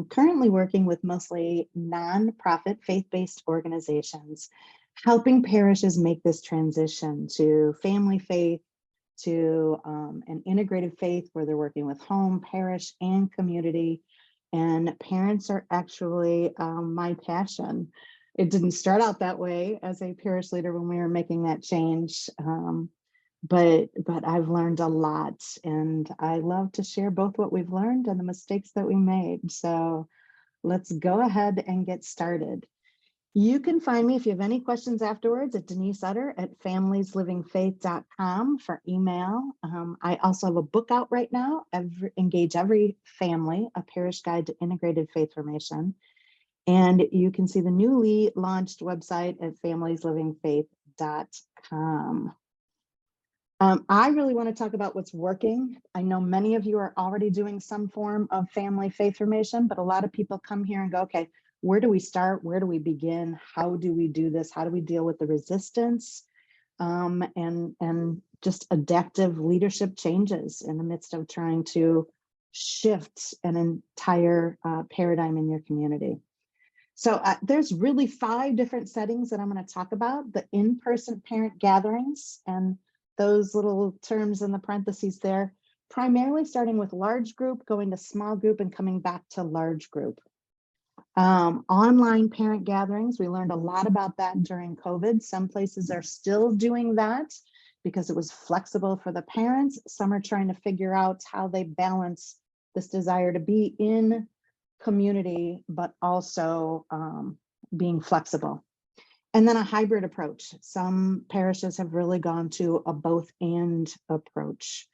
currently working with mostly nonprofit faith-based organizations, helping parishes make this transition to family faith, to an integrated faith where they're working with home, parish, and community. And parents are actually my passion. It didn't start out that way as a parish leader when we were making that change. But I've learned a lot, and I love to share both what we've learned and the mistakes that we made. So let's go ahead and get started. You can find me if you have any questions afterwards at Denise Utter at familieslivingfaith.com for email. I also have a book out right now, Engage Every Family, a Parish Guide to Integrated Faith Formation. And you can see the newly launched website at familieslivingfaith.com. I really want to talk about what's working. I know many of you are already doing some form of family faith formation, but a lot of people come here and go, okay, where do we start? Where do we begin? How do we do this? How do we deal with the resistance and just adaptive leadership changes in the midst of trying to shift an entire paradigm in your community? So there's really 5 different settings that I'm going to talk about: the in-person parent gatherings, and those little terms in the parentheses there, primarily starting with large group, going to small group, and coming back to large group. Online parent gatherings, we learned a lot about that during COVID. Some places are still doing that because it was flexible for the parents. Some are trying to figure out how they balance this desire to be in community, but also being flexible. And then a hybrid approach. Some parishes have really gone to a both and approach.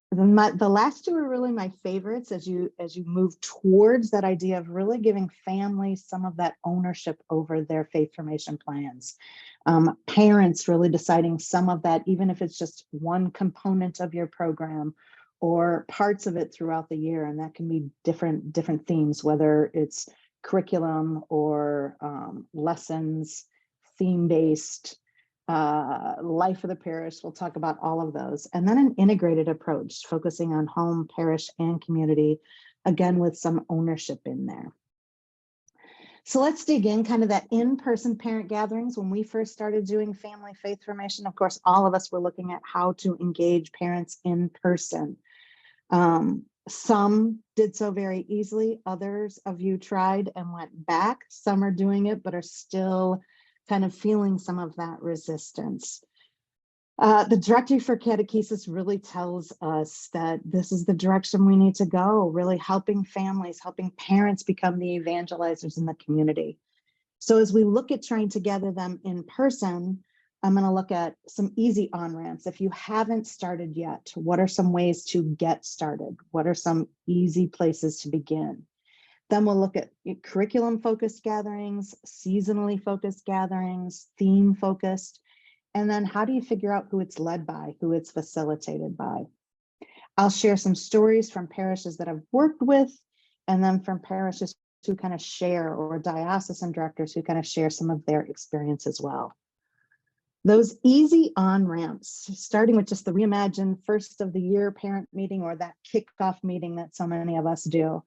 The last 2 are really my favorites as you move towards that idea of really giving families some of that ownership over their faith formation plans. Parents really deciding some of that, even if it's just one component of your program or parts of it throughout the year. And that can be different themes, whether it's curriculum or lessons, theme-based, life of the parish. We'll talk about all of those. And then an integrated approach, focusing on home, parish, and community, again, with some ownership in there. So let's dig in, kind of that in-person parent gatherings. When we first started doing family faith formation, of course, all of us were looking at how to engage parents in person. Some did so very easily. Others of you tried and went back. Some are doing it, but are still kind of feeling some of that resistance. The Directory for Catechesis really tells us that this is the direction we need to go, really helping families, helping parents become the evangelizers in the community. So as we look at trying to gather them in person, I'm going to look at some easy on-ramps. If you haven't started yet, what are some ways to get started? What are some easy places to begin? Then we'll look at curriculum-focused gatherings, seasonally focused gatherings, theme-focused, and then how do you figure out who it's led by, who it's facilitated by? I'll share some stories from parishes that I've worked with, and then from parishes who kind of share, or diocesan directors who kind of share some of their experience as well. Those easy on-ramps, starting with just the reimagined first of the year parent meeting, or that kickoff meeting that so many of us do,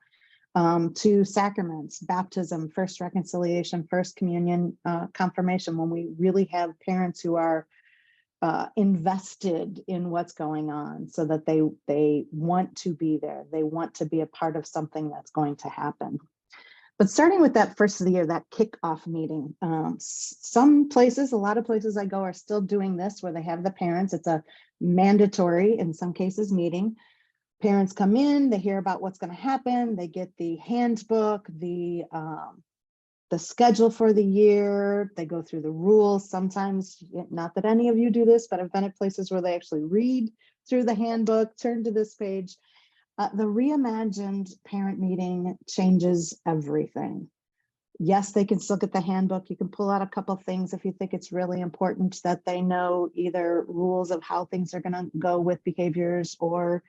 to sacraments, baptism, first reconciliation, first communion, confirmation, when we really have parents who are invested in what's going on, so that they want to be there. They want to be a part of something that's going to happen. But starting with that first of the year, that kickoff meeting, some places, a lot of places I go are still doing this, where they have the parents. It's a mandatory, in some cases, meeting. Parents come in, they hear about what's going to happen, they get the handbook, the schedule for the year, they go through the rules. Sometimes, not that any of you do this, but I've been at places where they actually read through the handbook, turn to this page. The reimagined parent meeting changes everything. Yes, they can still get the handbook. You can pull out a couple of things if you think it's really important that they know, either rules of how things are going to go with behaviors, or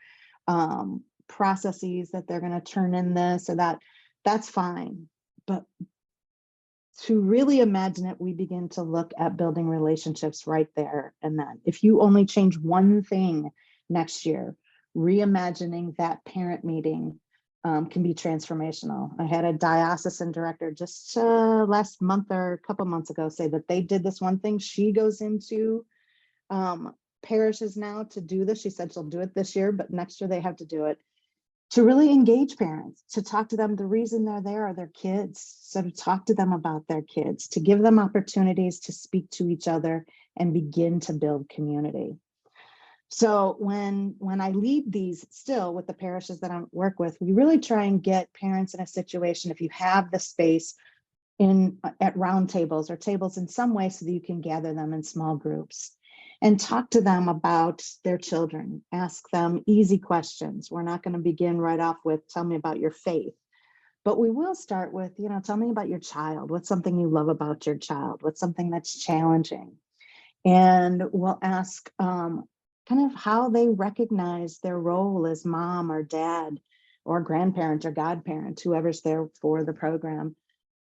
processes that they're going to turn in this or that. That's fine. But to really imagine it, we begin to look at building relationships right there and then. If you only change one thing next year, reimagining that parent meeting can be transformational. I had a diocesan director just last month or a couple months ago say that they did this one thing. She goes into parishes now to do this. She said she'll do it this year, but next year they have to do it, to really engage parents, to talk to them. The reason they're there are their kids. So to talk to them about their kids, to give them opportunities to speak to each other and begin to build community. So when I lead these still with the parishes that I work with, we really try and get parents in a situation, if you have the space, at round tables or tables in some way so that you can gather them in small groups and talk to them about their children. Ask them easy questions. We're not going to begin right off with, tell me about your faith, but we will start with, tell me about your child. What's something you love about your child? What's something that's challenging? And we'll ask kind of how they recognize their role as mom or dad or grandparent or godparent, whoever's there for the program,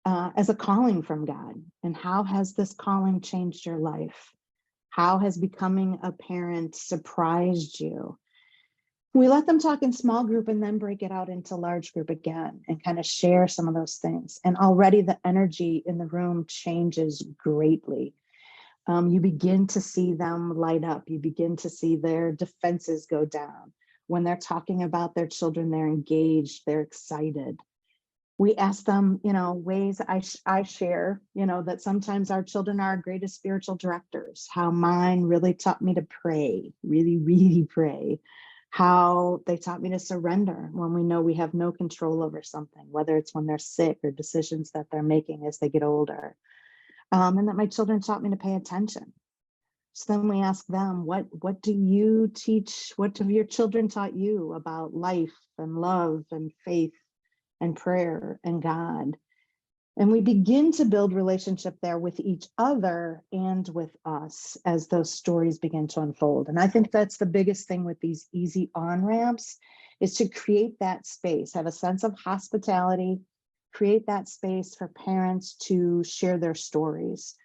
as a calling from God. And how has this calling changed your life? How has becoming a parent surprised you? We let them talk in small group and then break it out into large group again and kind of share some of those things. And already the energy in the room changes greatly. You begin to see them light up. You begin to see their defenses go down. When they're talking about their children, they're engaged, they're excited. We ask them, ways I share, that sometimes our children are our greatest spiritual directors, how mine really taught me to pray, really, really pray, how they taught me to surrender when we know we have no control over something, whether it's when they're sick or decisions that they're making as they get older, and that my children taught me to pay attention. So then we ask them, what do you teach? What have your children taught you about life and love and faith and prayer and God? And we begin to build relationship there with each other and with us as those stories begin to unfold. And I think that's the biggest thing with these easy on-ramps, is to create that space, have a sense of hospitality, create that space for parents to share their stories.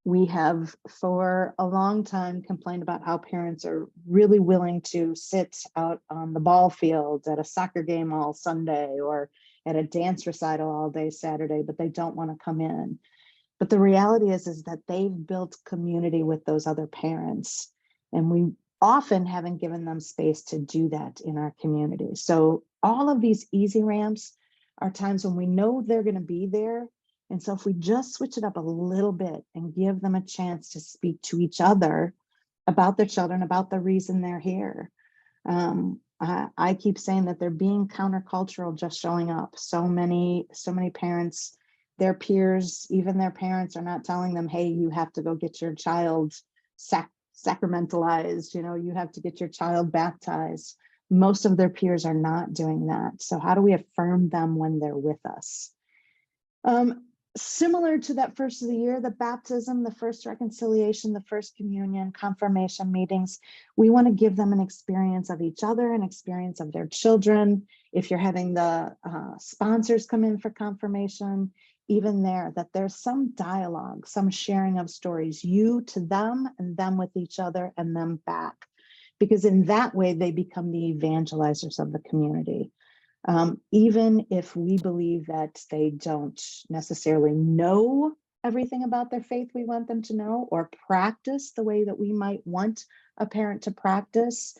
We have for a long time complained about how parents are really willing to sit out on the ball field at a soccer game all Sunday or at a dance recital all day Saturday, but they don't want to come in. But the reality is that they've built community with those other parents, and we often haven't given them space to do that in our community. So all of these easy ramps are times when we know they're going to be there. And so if we just switch it up a little bit and give them a chance to speak to each other about their children, about the reason they're here. I keep saying that they're being countercultural, just showing up. So many parents, their peers, even their parents are not telling them, hey, you have to go get your child sacramentalized, you have to get your child baptized. Most of their peers are not doing that. So how do we affirm them when they're with us? Similar to that first of the year, the baptism, the first reconciliation, the first communion, confirmation meetings, we want to give them an experience of each other, an experience of their children. If you're having the sponsors come in for confirmation, even there, that there's some dialogue, some sharing of stories, you to them and them with each other and them back. Because in that way, they become the evangelizers of the community. Even if we believe that they don't necessarily know everything about their faith we want them to know, or practice the way that we might want a parent to practice,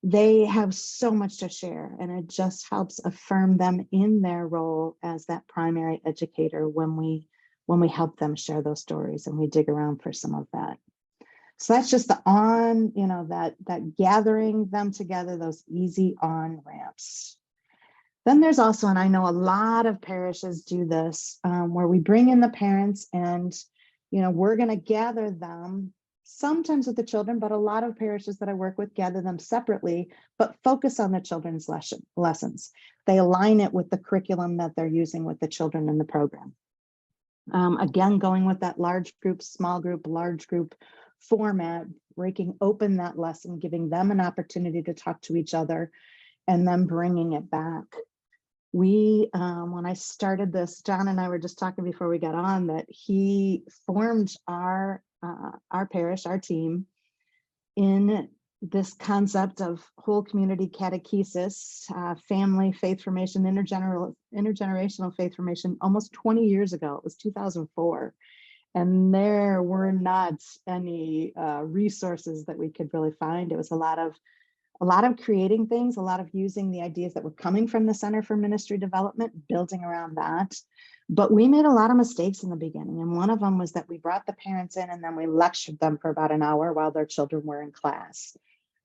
they have so much to share, and it just helps affirm them in their role as that primary educator when we help them share those stories and we dig around for some of that. So that's just the on, that gathering them together, those easy on ramps. Then there's also, and I know a lot of parishes do this, where we bring in the parents and, we're going to gather them sometimes with the children, but a lot of parishes that I work with gather them separately, but focus on the children's lessons. They align it with the curriculum that they're using with the children in the program. Again, going with that large group, small group, large group format, breaking open that lesson, giving them an opportunity to talk to each other, and then bringing it back. We, when I started this, John and I were just talking before we got on that he formed our parish, our team, in this concept of whole community catechesis, family faith formation, intergenerational faith formation almost 20 years ago. It was 2004. And there were not any resources that we could really find. It was a lot of creating things, a lot of using the ideas that were coming from the Center for Ministry Development, building around that. But we made a lot of mistakes in the beginning. And one of them was that we brought the parents in and then we lectured them for about an hour while their children were in class.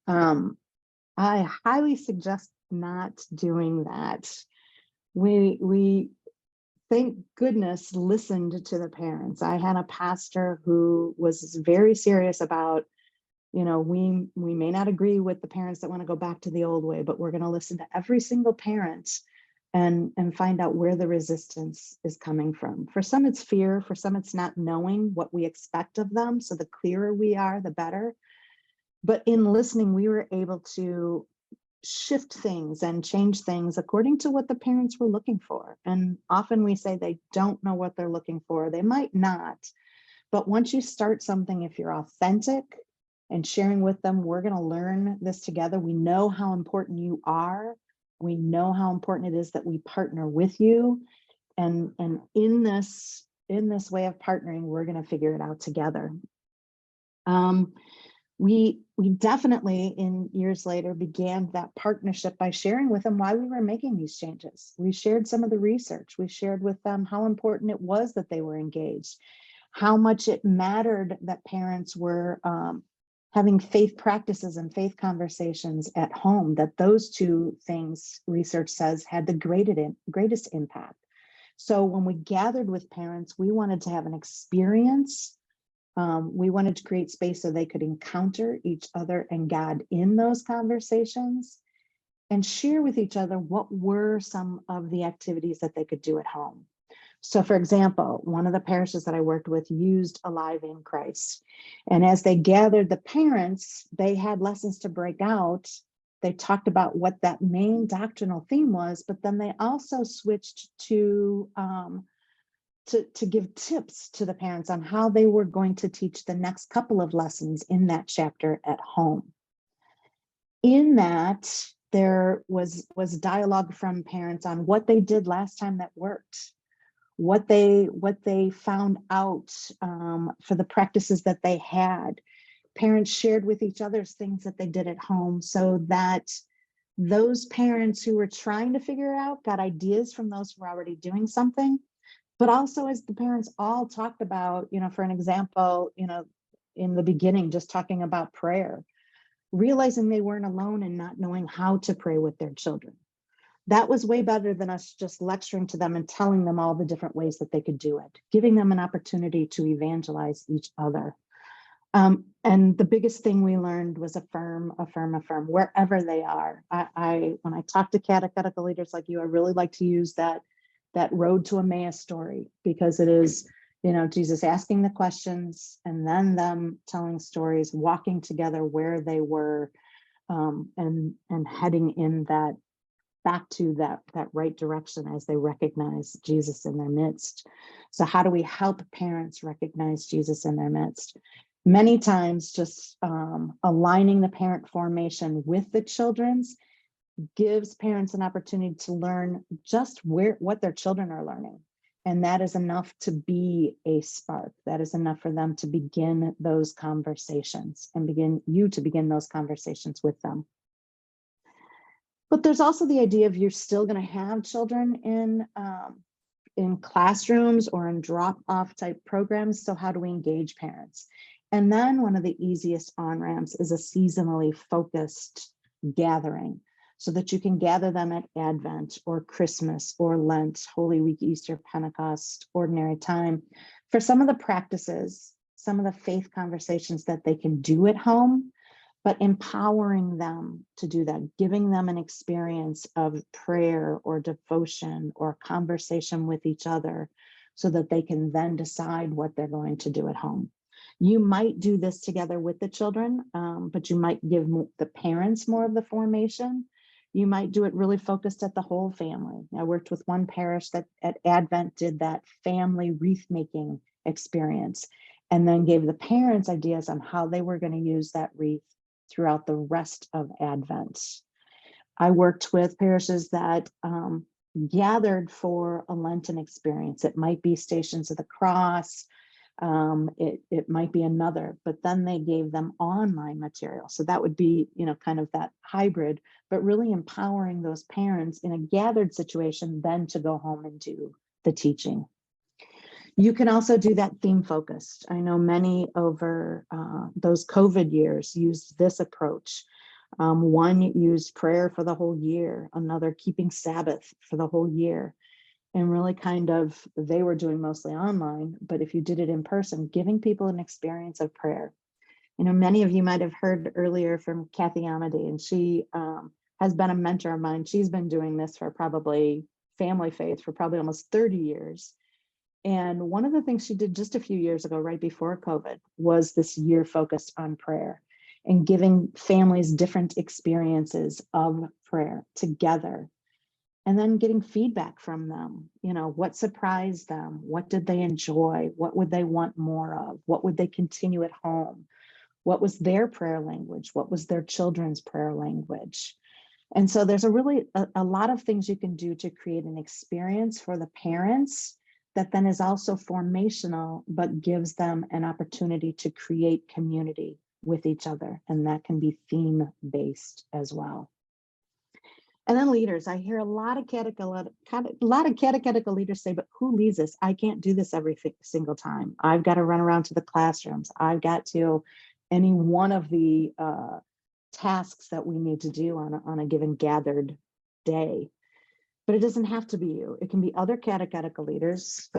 I highly suggest not doing that. We thank goodness listened to the parents. I had a pastor who was very serious about, we may not agree with the parents that want to go back to the old way, but we're going to listen to every single parent and find out where the resistance is coming from. For some, it's fear. For some, it's not knowing what we expect of them. So the clearer we are, the better. But in listening, we were able to shift things and change things according to what the parents were looking for. And often we say they don't know what they're looking for. They might not. But once you start something, if you're authentic and sharing with them, we're going to learn this together. We know how important you are. We know how important it is that we partner with you. And in this way of partnering, we're going to figure it out together. We definitely, in years later, began that partnership by sharing with them why we were making these changes. We shared some of the research. We shared with them how important it was that they were engaged, how much it mattered that parents were having faith practices and faith conversations at home, that those two things, research says, had the greatest impact. So when we gathered with parents, we wanted to have an experience. We wanted to create space so they could encounter each other and God in those conversations and share with each other what were some of the activities that they could do at home. So for example, one of the parishes that I worked with used Alive in Christ. And as they gathered the parents, they had lessons to break out. They talked about what that main doctrinal theme was, but then they also switched to give tips to the parents on how they were going to teach the next couple of lessons in that chapter at home. In that, there was dialogue from parents on what they did last time that worked, what they found out for the practices that they had. Parents shared with each other things that they did at home so that those parents who were trying to figure it out got ideas from those who were already doing something. But also, as the parents all talked about, for an example, in the beginning, just talking about prayer, realizing they weren't alone and not knowing how to pray with their children. That was way better than us just lecturing to them and telling them all the different ways that they could do it, giving them an opportunity to evangelize each other. And the biggest thing we learned was affirm, wherever they are. When I talk to catechetical leaders like you, I really like to use that road to Emmaus story, because it is, Jesus asking the questions and then them telling stories, walking together where they were, and heading in that back to that right direction as they recognize Jesus in their midst. So how do we help parents recognize Jesus in their midst? Many times just aligning the parent formation with the children's gives parents an opportunity to learn just what their children are learning. And that is enough to be a spark. That is enough for them to begin those conversations and begin those conversations with them. But there's also the idea of you're still going to have children in classrooms or in drop-off type programs. So how do we engage parents? And then one of the easiest on-ramps is a seasonally focused gathering, so that you can gather them at Advent or Christmas or Lent, Holy Week, Easter, Pentecost, ordinary time, for some of the practices, some of the faith conversations that they can do at home, but empowering them to do that, giving them an experience of prayer or devotion or conversation with each other so that they can then decide what they're going to do at home. You might do this together with the children, but you might give the parents more of the formation. You might do it really focused at the whole family. I worked with one parish that at Advent did that family wreath making experience and then gave the parents ideas on how they were going to use that wreath throughout the rest of Advent. I worked with parishes that gathered for a Lenten experience. It might be Stations of the Cross, it might be another, but then they gave them online material. So that would be, kind of that hybrid, but really empowering those parents in a gathered situation then to go home and do the teaching. You can also do that theme focused. I know many over those COVID years used this approach. One used prayer for the whole year, another keeping Sabbath for the whole year. And really they were doing mostly online, but if you did it in person, giving people an experience of prayer. Many of you might have heard earlier from Kathy Amity, and she has been a mentor of mine. She's been doing this for probably family faith for probably almost 30 years. And one of the things she did just a few years ago, right before COVID, was this year focused on prayer and giving families different experiences of prayer together. And then getting feedback from them, what surprised them? What did they enjoy? What would they want more of? What would they continue at home? What was their prayer language? What was their children's prayer language? And so there's a lot of things you can do to create an experience for the parents that then is also formational, but gives them an opportunity to create community with each other. And that can be theme-based as well. And then leaders, I hear a lot of catechetical leaders say, but who leads this? I can't do this every single time. I've got to run around to the classrooms. I've got to any one of the tasks that we need to do on a given gathered day. But it doesn't have to be you. It can be other catechetical leaders,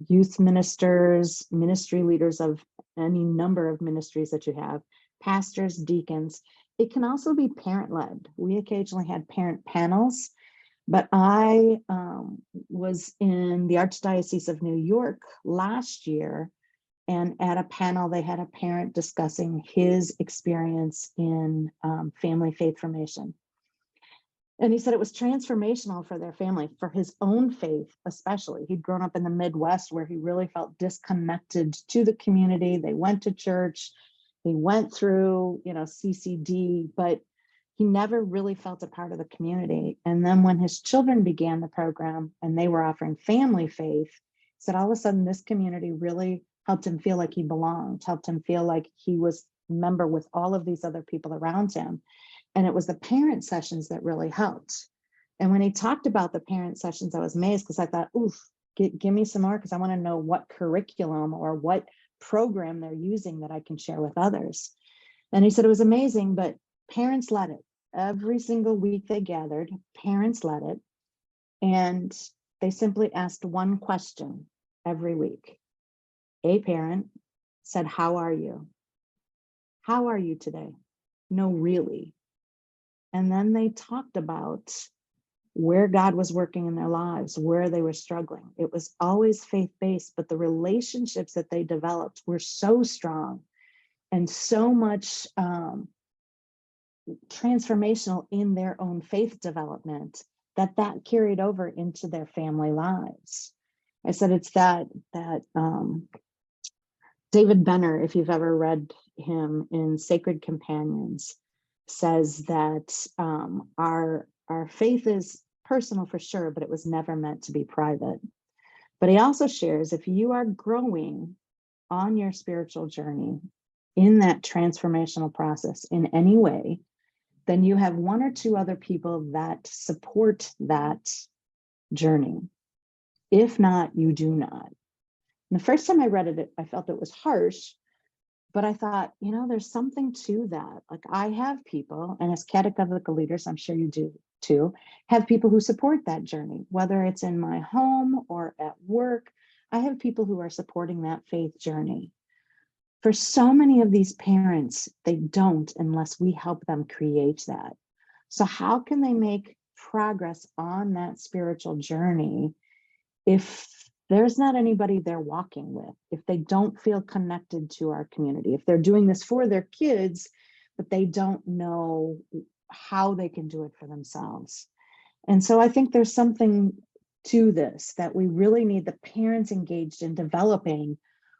youth ministers, ministry leaders of any number of ministries that you have, pastors, deacons. It can also be parent-led. We occasionally had parent panels, but I was in the Archdiocese of New York last year, and at a panel, they had a parent discussing his experience in family faith formation. And he said it was transformational for their family, for his own faith especially. He'd grown up in the Midwest where he really felt disconnected to the community. They went to church. He went through, CCD, but he never really felt a part of the community. And then when his children began the program and they were offering family faith, he said all of a sudden this community really helped him feel like he belonged, helped him feel like he was a member with all of these other people around him. And it was the parent sessions that really helped. And when he talked about the parent sessions, I was amazed because I thought, oof, give me some more, because I want to know what curriculum or what program they're using that I can share with others. And he said it was amazing, but parents led it. Every single week they gathered, parents led it. And they simply asked one question every week. A parent said, how are you? How are you today? No, really. And then they talked about where God was working in their lives, where they were struggling. It was always faith-based, but the relationships that they developed were so strong and so much transformational in their own faith development that carried over into their family lives. I said it's that David Benner, if you've ever read him in Sacred Companions, says that our faith is personal for sure, but it was never meant to be private. But he also shares, if you are growing on your spiritual journey in that transformational process in any way, then you have one or two other people that support that journey. If not, you do not. And the first time I read it, I felt it was harsh, but I thought, there's something to that. Like I have people, and as catechetical leaders, I'm sure you do too, have people who support that journey, whether it's in my home or at work. I have people who are supporting that faith journey. For so many of these parents, they don't unless we help them create that. So how can they make progress on that spiritual journey if there's not anybody they're walking with, if they don't feel connected to our community, if they're doing this for their kids, but they don't know how they can do it for themselves? And so I think there's something to this, that we really need the parents engaged in developing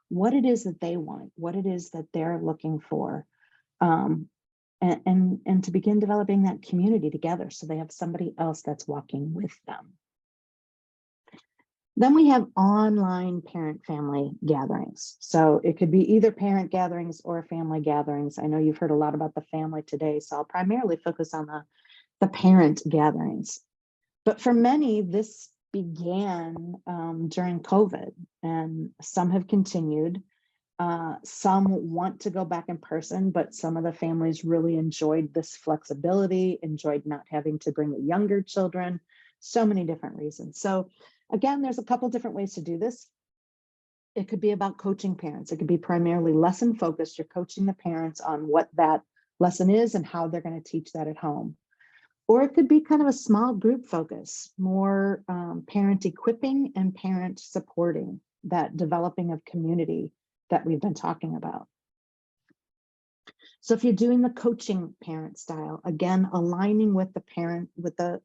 what it is that they want, what it is that they're looking for. and to begin developing that community together so they have somebody else that's walking with them. Then we have online parent-family gatherings. So it could be either parent gatherings or family gatherings. I know you've heard a lot about the family today, so I'll primarily focus on the parent gatherings. But for many, this began during COVID, and some have continued. Some want to go back in person, but some of the families really enjoyed this flexibility, enjoyed not having to bring the younger children, so many different reasons. So again, there's a couple different ways to do this. It could be about coaching parents. It could be primarily lesson focused. You're coaching the parents on what that lesson is and how they're going to teach that at home. Or it could be kind of a small group focus, more parent equipping and parent supporting, that developing of community that we've been talking about. So if you're doing the coaching parent style, again, aligning with the parent, with the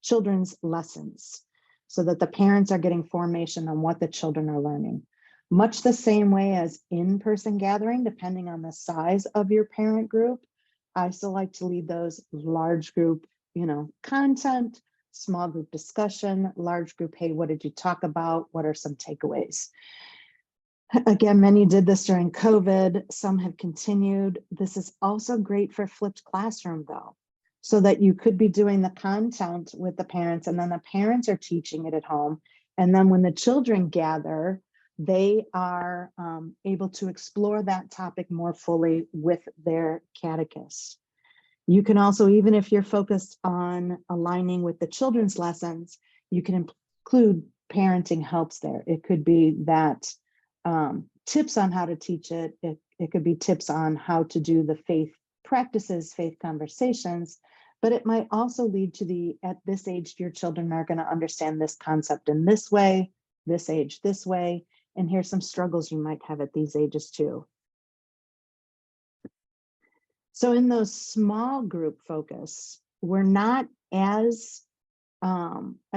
children's lessons, so that the parents are getting formation on what the children are learning. Much the same way as in-person gathering, depending on the size of your parent group, I still like to lead those large group, content, small group discussion, large group, hey, what did you talk about? What are some takeaways? Again, many did this during COVID, some have continued. This is also great for flipped classroom though, so that you could be doing the content with the parents and then the parents are teaching it at home. And then when the children gather, they are able to explore that topic more fully with their catechist. You can also, even if you're focused on aligning with the children's lessons, you can include parenting helps there. It could be that tips on how to teach it. It could be tips on how to do the faith practices, faith conversations, but it might also lead to at this age, your children are going to understand this concept in this way, this age, this way, and here's some struggles you might have at these ages too. So in those small group focus, we're not as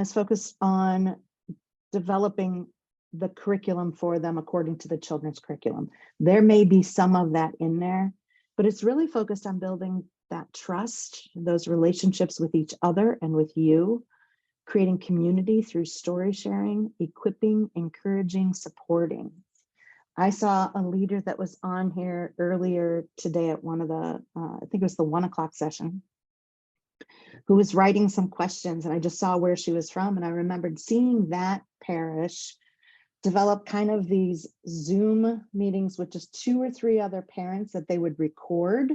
focused on developing the curriculum for them according to the children's curriculum. There may be some of that in there, but it's really focused on building that trust, those relationships with each other and with you, creating community through story sharing, equipping, encouraging, supporting. I saw a leader that was on here earlier today at one of the, I think it was the 1 o'clock session, who was writing some questions, and I just saw where she was from. And I remembered seeing that parish develop kind of these Zoom meetings with just 2 or 3 other parents that they would record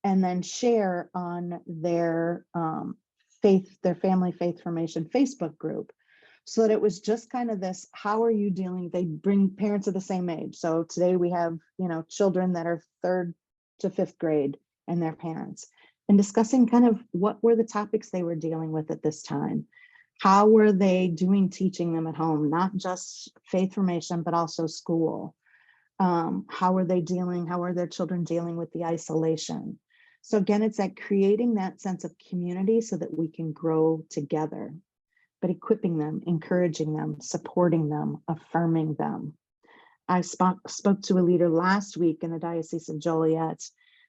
and then share on their their family faith formation Facebook group. So that it was just kind of this, how are you dealing? They bring parents of the same age. So today we have, children that are 3rd to 5th grade and their parents, and discussing kind of what were the topics they were dealing with at this time. How were they doing teaching them at home, not just faith formation, but also school? How are their children dealing with the isolation? So again, it's like creating that sense of community so that we can grow together, but equipping them, encouraging them, supporting them, affirming them. I spoke to a leader last week in the Diocese of Joliet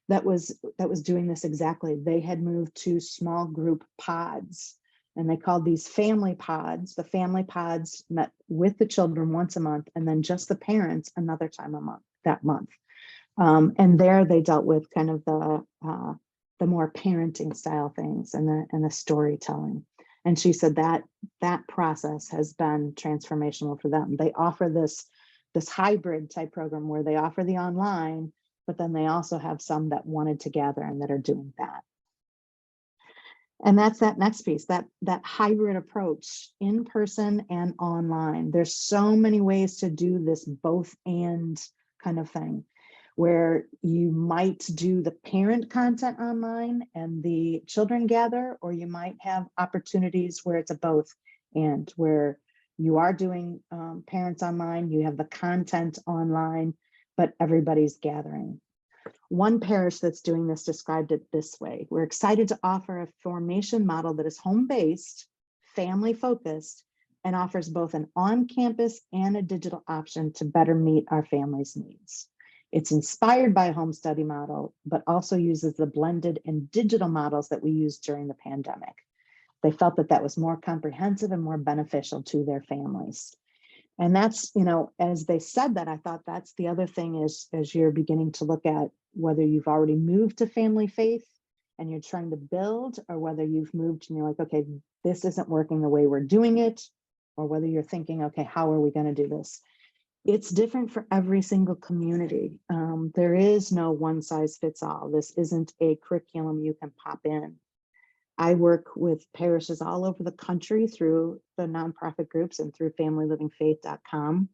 that was doing this exactly. They had moved to small group pods, and they called these family pods. The family pods met with the children once a month, and then just the parents another time that month. And there they dealt with kind of the more parenting style things and the storytelling. And she said that process has been transformational for them. They offer this hybrid type program where they offer the online, but then they also have some that wanted to gather and that are doing that. And that's that next piece, that hybrid approach, in person and online. There's so many ways to do this both and kind of thing, where you might do the parent content online and the children gather, or you might have opportunities where it's a both and, where you are doing parents online, you have the content online, but everybody's gathering. One parish that's doing this described it this way: we're excited to offer a formation model that is home-based, family-focused, and offers both an on-campus and a digital option to better meet our families' needs. It's inspired by a home study model, but also uses the blended and digital models that we used during the pandemic. They felt that that was more comprehensive and more beneficial to their families. And that's, as they said that, I thought that's the other thing is, as you're beginning to look at whether you've already moved to family faith and you're trying to build, or whether you've moved and you're like, okay, this isn't working the way we're doing it, or whether you're thinking, okay, how are we going to do this? It's different for every single community. There is no one size fits all. This isn't a curriculum you can pop in. I work with parishes all over the country through the nonprofit groups and through familylivingfaith.com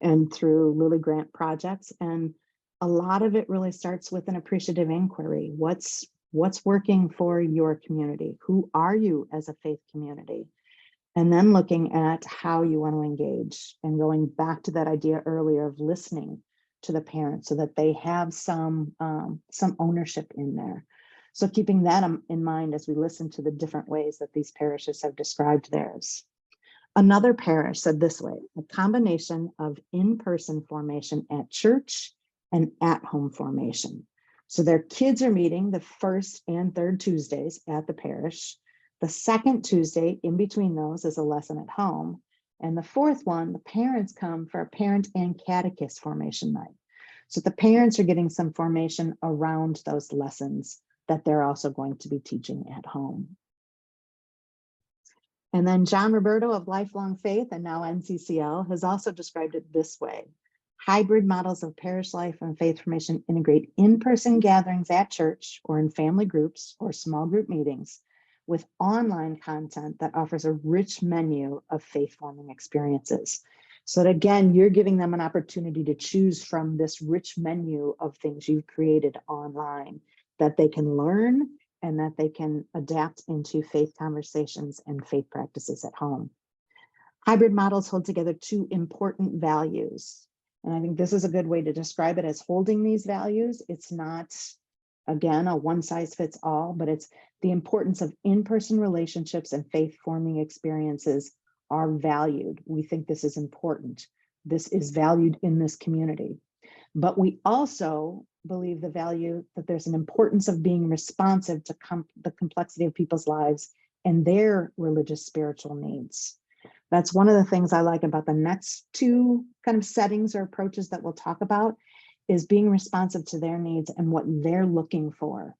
and through Lilly Grant projects. And a lot of it really starts with an appreciative inquiry. What's working for your community? Who are you as a faith community? And then looking at how you want to engage and going back to that idea earlier of listening to the parents so that they have some ownership in there. So keeping that in mind as we listen to the different ways that these parishes have described theirs. Another parish said this way: a combination of in-person formation at church and at-home formation. So their kids are meeting the first and third Tuesdays at the parish. The second Tuesday in between those is a lesson at home. And the fourth one, the parents come for a parent and catechist formation night. So the parents are getting some formation around those lessons that they're also going to be teaching at home. And then John Roberto of Lifelong Faith and now NCCL has also described it this way: hybrid models of parish life and faith formation integrate in-person gatherings at church or in family groups or small group meetings with online content that offers a rich menu of faith forming experiences. So that, again, you're giving them an opportunity to choose from this rich menu of things you've created online that they can learn and that they can adapt into faith conversations and faith practices at home. Hybrid models hold together two important values. And I think this is a good way to describe it as holding these values. It's not, again, a one size fits all, but it's the importance of in-person relationships and faith forming experiences are valued. We think this is important. This is valued in this community. But we also believe the value that there's an importance of being responsive to the complexity of people's lives and their religious spiritual needs. That's one of the things I like about the next two kind of settings or approaches that we'll talk about, is being responsive to their needs and what they're looking for.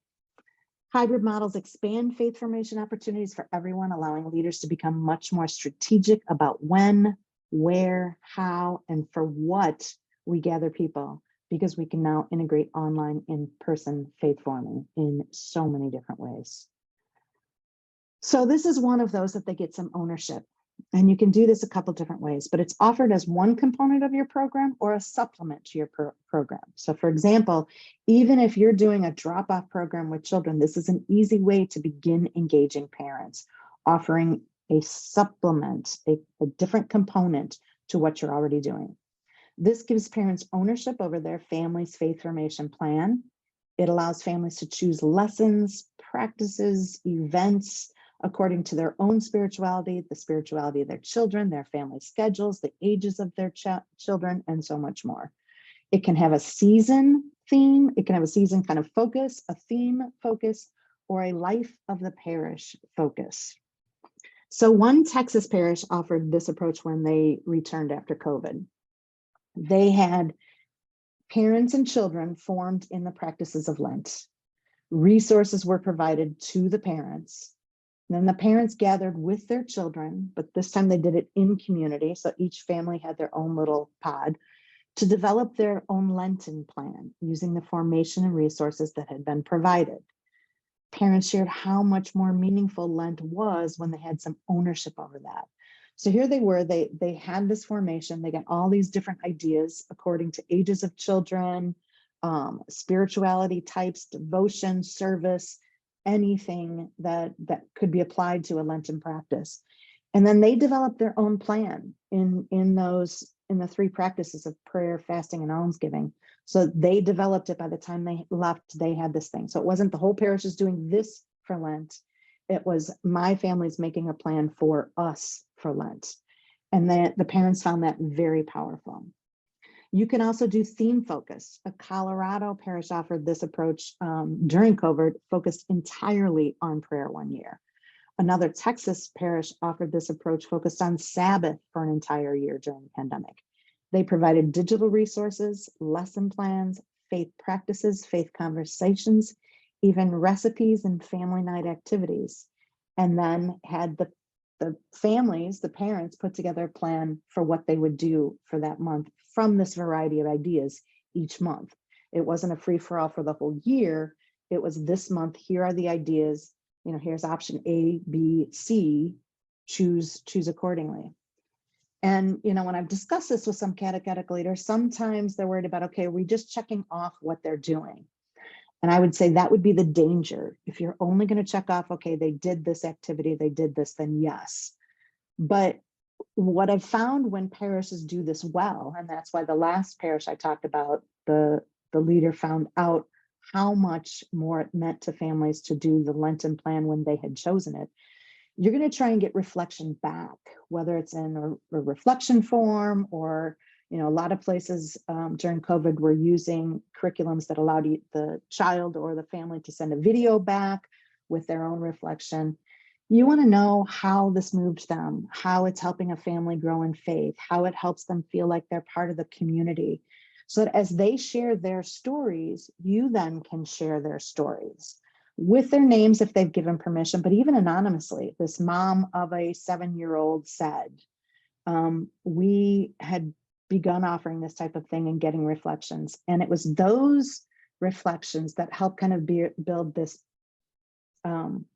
Hybrid models expand faith formation opportunities for everyone, allowing leaders to become much more strategic about when, where, how, and for what we gather people, because we can now integrate online in-person faith forming in so many different ways. So this is one of those that they get some ownership. And you can do this a couple different ways, but it's offered as one component of your program or a supplement to your program. So for example, even if you're doing a drop-off program with children, this is an easy way to begin engaging parents, offering a supplement, a different component to what you're already doing. This gives parents ownership over their family's faith formation plan. It allows families to choose lessons, practices, events, according to their own spirituality, the spirituality of their children, their family schedules, the ages of their children, and so much more. It can have a season theme. It can have a season kind of focus, a theme focus, or a life of the parish focus. So one Texas parish offered this approach when they returned after COVID. They had parents and children formed in the practices of Lent. Resources were provided to the parents. Then the parents gathered with their children, but this time they did it in community. So each family had their own little pod to develop their own Lenten plan using the formation and resources that had been provided. Parents shared how much more meaningful Lent was when they had some ownership over that. So here they were, they had this formation, they got all these different ideas according to ages of children, spirituality types, devotion, service, anything that could be applied to a Lenten practice. And then they developed their own plan in the three practices of prayer, fasting, and almsgiving. So they developed it. By the time they left, they had this thing. So it wasn't the whole parish is doing this for Lent. It was my family's making a plan for us for Lent. And the parents found that very powerful. You can also do theme focus. A Colorado parish offered this approach during COVID, focused entirely on prayer one year. Another Texas parish offered this approach focused on Sabbath for an entire year during the pandemic. They provided digital resources, lesson plans, faith practices, faith conversations, even recipes and family night activities, and then had the families, the parents, put together a plan for what they would do for that month from this variety of ideas each month. It wasn't a free-for-all for the whole year. It was this month, here are the ideas, you know, here's option A, B, C, choose accordingly. And, you know, when I've discussed this with some catechetic leaders, sometimes they're worried about, okay, are we just checking off what they're doing? And I would say that would be the danger. If you're only going to check off, okay, they did this activity, they did this, then yes. But what I've found when parishes do this well, and that's why the last parish I talked about, the leader found out how much more it meant to families to do the Lenten plan when they had chosen it. You're going to try and get reflection back, whether it's in a reflection form or, you know, a lot of places during COVID were using curriculums that allowed the child or the family to send a video back with their own reflection. You want to know how this moved them, how it's helping a family grow in faith, how it helps them feel like they're part of the community. So that as they share their stories, you then can share their stories with their names if they've given permission, but even anonymously. This mom of a 7-year-old said, we had begun offering this type of thing and getting reflections. And it was those reflections that helped kind of build this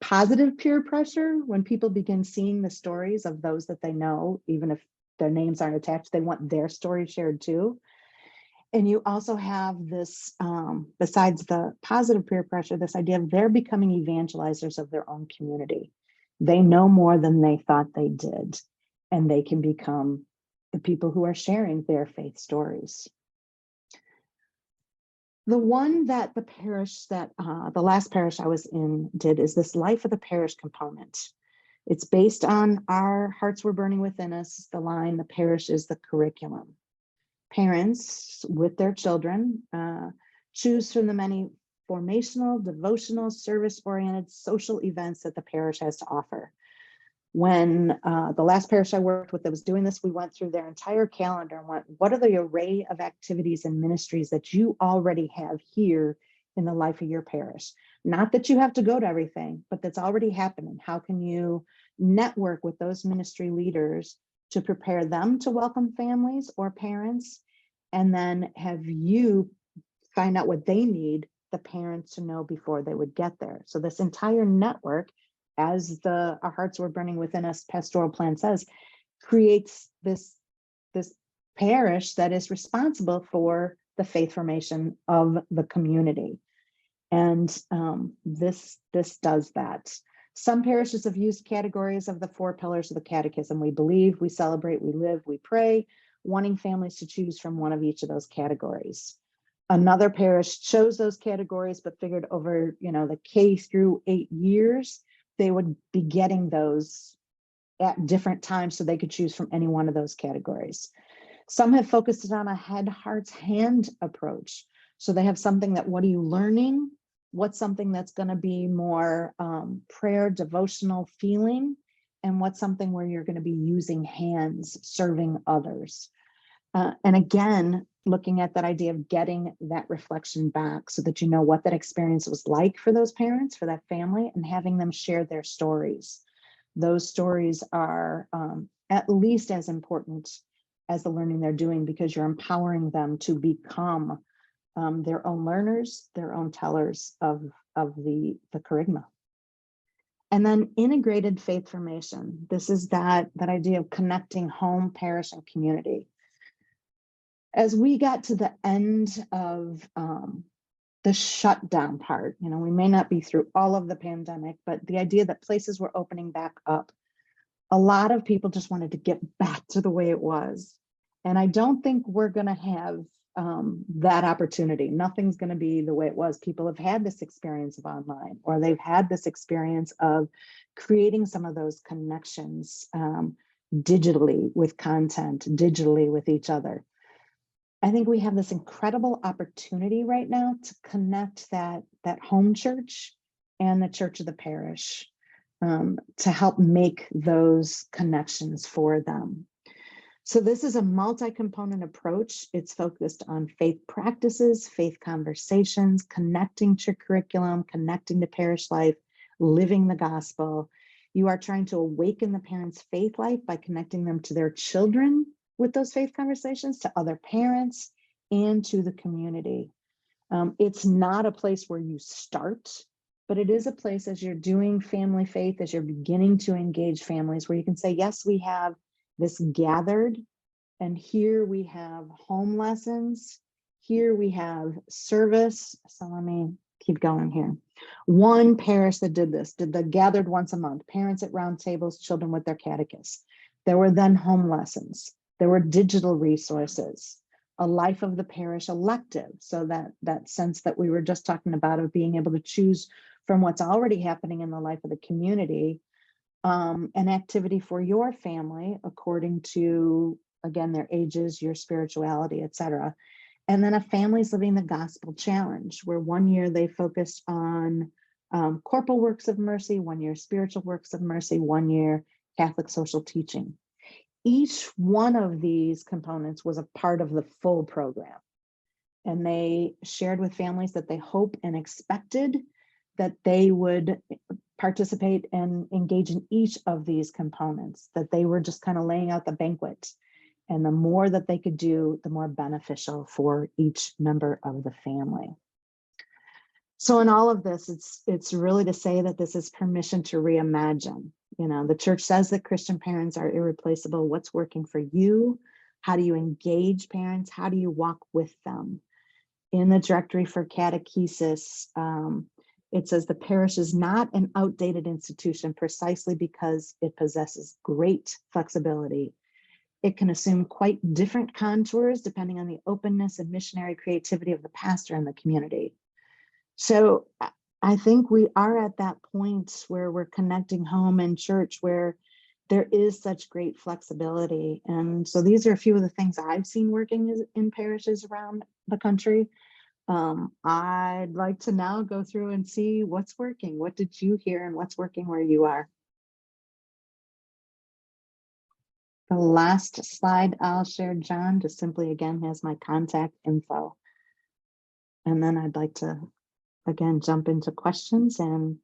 positive peer pressure. When people begin seeing the stories of those that they know, even if their names aren't attached, they want their story shared too. And you also have this, besides the positive peer pressure, this idea of they're becoming evangelizers of their own community. They know more than they thought they did, and they can become the people who are sharing their faith stories. The one that the parish that the last parish I was in did is this life of the parish component. It's based on Our Hearts Were Burning Within Us, the line, the parish is the curriculum. Parents with their children choose from the many formational, devotional, service-oriented social events that the parish has to offer. When the last parish I worked with that was doing this, we went through their entire calendar and went, what are the array of activities and ministries that you already have here in the life of your parish? Not that you have to go to everything, but that's already happening. How can you network with those ministry leaders to prepare them to welcome families or parents, and then have you find out what they need the parents to know before they would get there. So this entire network, as the Our Hearts Were Burning Within Us pastoral plan says, creates this parish that is responsible for the faith formation of the community. And this does that. Some parishes have used categories of the 4 pillars of the catechism. We believe, we celebrate, we live, we pray, wanting families to choose from one of each of those categories. Another parish chose those categories, but figured over, you know, the K through 8 years, they would be getting those at different times so they could choose from any one of those categories. Some have focused on a head, hearts, hand approach. So they have something that, what are you learning? What's something that's going to be more prayer, devotional feeling, and what's something where you're going to be using hands, serving others. And again, looking at that idea of getting that reflection back so that you know what that experience was like for those parents, for that family, and having them share their stories. Those stories are at least as important as the learning they're doing, because you're empowering them to become their own learners, their own tellers of the kerygma. And then integrated faith formation. This is that idea of connecting home, parish, and community. As we got to the end of the shutdown part, you know, we may not be through all of the pandemic, but the idea that places were opening back up, a lot of people just wanted to get back to the way it was. And I don't think we're going to have that opportunity. Nothing's going to be the way it was. People have had this experience of online, or they've had this experience of creating some of those connections digitally with content, digitally with each other. I think we have this incredible opportunity right now to connect that home church and the church of the parish, to help make those connections for them. So this is a multi-component approach. It's focused on faith practices, faith conversations, connecting to curriculum, connecting to parish life, living the gospel. You are trying to awaken the parents' faith life by connecting them to their children with those faith conversations, to other parents, and to the community. It's not a place where you start, but it is a place as you're doing family faith, as you're beginning to engage families, where you can say, yes, we have this gathered, and here we have home lessons, here we have service. So let me keep going here. One parish that did this, did the gathered once a month, parents at round tables, children with their catechists. There were then home lessons. There were digital resources, a life of the parish elective. So that sense that we were just talking about of being able to choose from what's already happening in the life of the community, an activity for your family according to, again, their ages, your spirituality, etc. And then a Families Living the Gospel Challenge, where one year they focused on corporal works of mercy, one year spiritual works of mercy, one year Catholic social teaching. Each one of these components was a part of the full program. And they shared with families that they hope and expected that they would participate and engage in each of these components, that they were just kind of laying out the banquet. And the more that they could do, the more beneficial for each member of the family. So in all of this, it's really to say that this is permission to reimagine. You know, the church says that Christian parents are irreplaceable. What's working for you? How do you engage parents? How do you walk with them? In the directory for catechesis, it says the parish is not an outdated institution precisely because it possesses great flexibility. It can assume quite different contours depending on the openness and missionary creativity of the pastor and the community. So I think we are at that point where we're connecting home and church, where there is such great flexibility. And so these are a few of the things I've seen working in parishes around the country. I'd like to now go through and see what's working. What did you hear and what's working where you are? The last slide I'll share, John, just simply again has my contact info. And then I'd like to, again, jump into questions and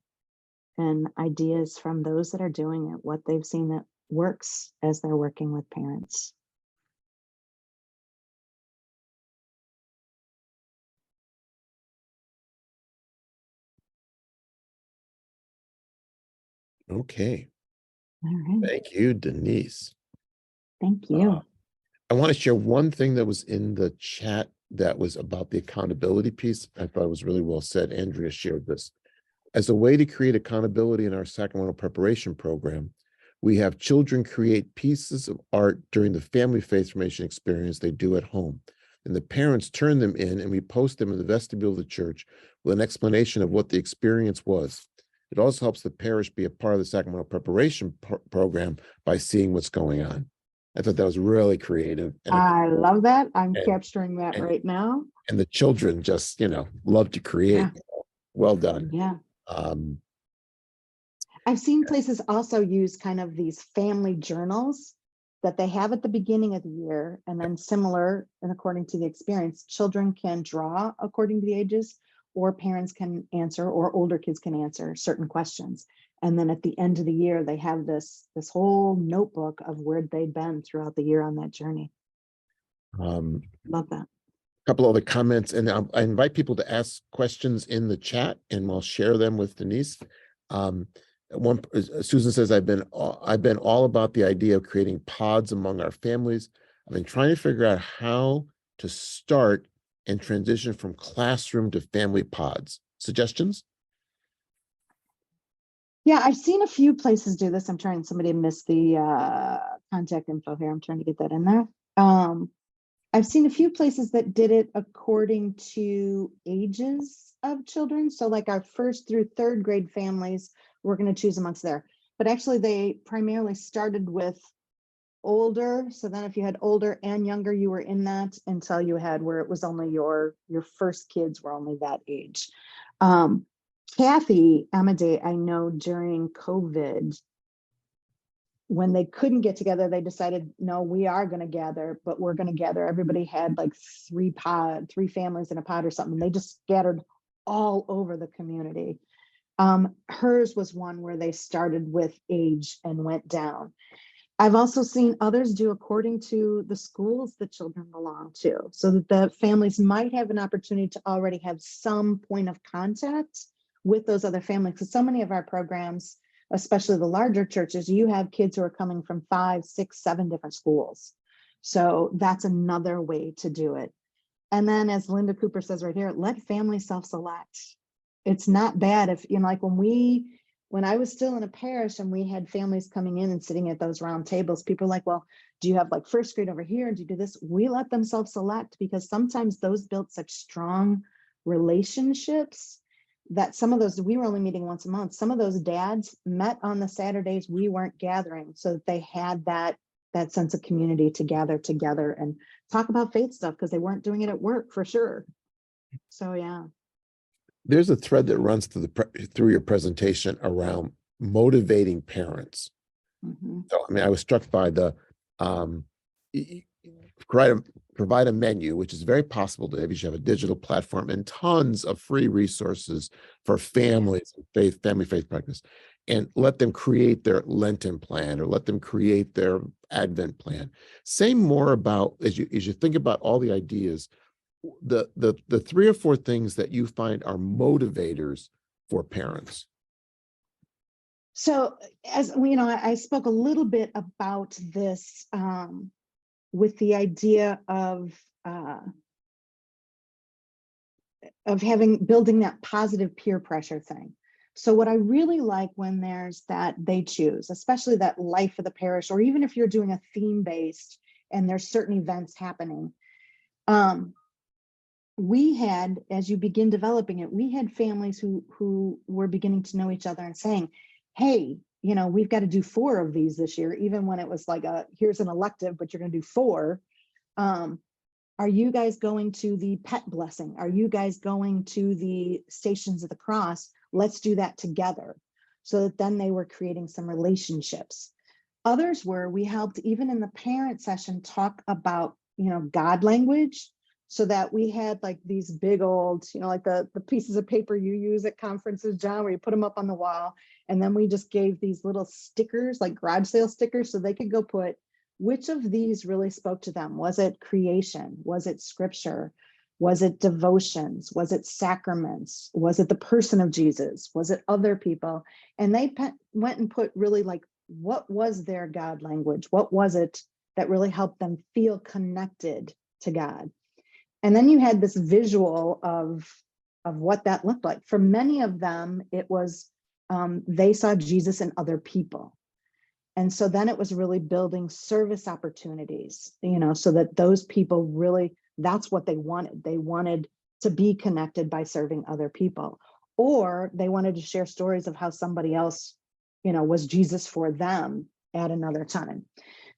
ideas from those that are doing it, what they've seen that works as they're working with parents. Okay. All right. Thank you, Denise. Thank you. I want to share one thing that was in the chat that was about the accountability piece. I thought it was really well said. Andrea shared this. As a way to create accountability in our sacramental preparation program, we have children create pieces of art during the family faith formation experience they do at home. And the parents turn them in, and we post them in the vestibule of the church with an explanation of what the experience was. It also helps the parish be a part of the sacramental preparation program by seeing what's going on. I thought that was really creative. And I love that. I'm capturing that right now. And the children just, love to create. Yeah. Well done. Yeah. I've seen places also use kind of these family journals that they have at the beginning of the year, and then similar, and according to the experience, children can draw according to the ages, or parents can answer, or older kids can answer certain questions. And then at the end of the year, they have this whole notebook of where they've been throughout the year on that journey. Love that. A couple other comments, and I invite people to ask questions in the chat, and we'll share them with Denise. Susan says, I've been all about the idea of creating pods among our families. I've been trying to figure out how to start and transition from classroom to family pods. Suggestions? Yeah, I've seen a few places do this. I'm trying, somebody missed the contact info here. I'm trying to get that in there. I've seen a few places that did it according to ages of children. So like our 1st through 3rd grade families, we're going to choose amongst there. But actually they primarily started with older. So then if you had older and younger, you were in that until you had where it was only your first kids were only that age. Kathy Amadei, I know during COVID, when they couldn't get together, they decided, no, we are going to gather, but we're going to gather. Everybody had like three families in a pod or something. They just scattered all over the community. Hers was one where they started with age and went down. I've also seen others do according to the schools the children belong to, so that the families might have an opportunity to already have some point of contact with those other families. Because so many of our programs, especially the larger churches, you have kids who are coming from 5, 6, 7 different schools. So that's another way to do it. And then, as Linda Cooper says right here, let families self-select. It's not bad if, you know, like when I was still in a parish and we had families coming in and sitting at those round tables, people were like, well, do you have like first grade over here? And do you do this? We let them self-select, because sometimes those built such strong relationships that some of those, we were only meeting once a month. Some of those dads met on the Saturdays we weren't gathering, so that they had that sense of community to gather together and talk about faith stuff, because they weren't doing it at work for sure. So yeah. There's a thread that runs through your presentation around motivating parents. Mm-hmm. So, I mean, I was struck by the provide a menu, which is very possible to have. You have a digital platform and tons of free resources for families, family faith practice, and let them create their Lenten plan or let them create their Advent plan. Say more about, as you think about all the ideas, the 3 or 4 things that you find are motivators for parents. So, as you know, I spoke a little bit about this with the idea of building that positive peer pressure thing. So what I really like when there's that they choose, especially that life of the parish, or even if you're doing a theme-based and there's certain events happening, we had, as you begin developing it, we had families who were beginning to know each other and saying, hey, you know, we've got to do 4 of these this year, even when it was like here's an elective, but you're going to do 4. Are you guys going to the pet blessing? Are you guys going to the Stations of the Cross? Let's do that together. So that then they were creating some relationships. Others were, we helped even in the parent session talk about, you know, God language, so that we had like these big old, you know, like the pieces of paper you use at conferences, John, where you put them up on the wall. And then we just gave these little stickers, like garage sale stickers, so they could go put which of these really spoke to them. Was it creation? Was it scripture? Was it devotions? Was it sacraments? Was it the person of Jesus? Was it other people? And they went and put really like, what was their God language? What was it that really helped them feel connected to God? And then you had this visual of what that looked like. For many of them, it was they saw Jesus in other people. And so then it was really building service opportunities, you know, so that those people really, that's what they wanted. They wanted to be connected by serving other people, or they wanted to share stories of how somebody else, you know, was Jesus for them at another time.